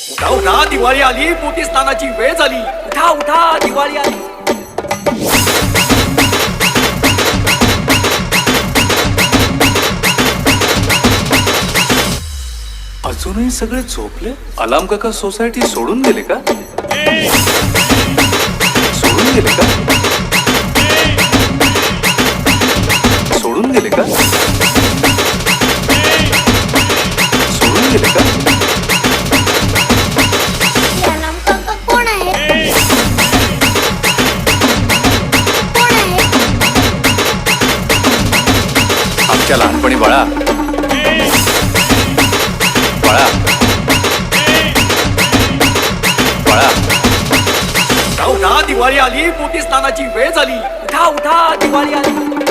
उठा उठा दिवाळी आली, मोठी स्नानाची वेळ झाली. उठा उठा दिवाळी आली. अजूनही सगळे झोपले. अलार्म काका सोसायटी सोडून गेले का? सोडून गेले का? सोडून गेले का? सोडून गेले का? अलार्म काका कोण आहे? कोण आहे? आमच्या लहानपणी बाळा बाळा बाळा उठा उठा दिवाळी आली, मोठी स्नानाची वेळ झाली. उठा उठा दिवाळी आली.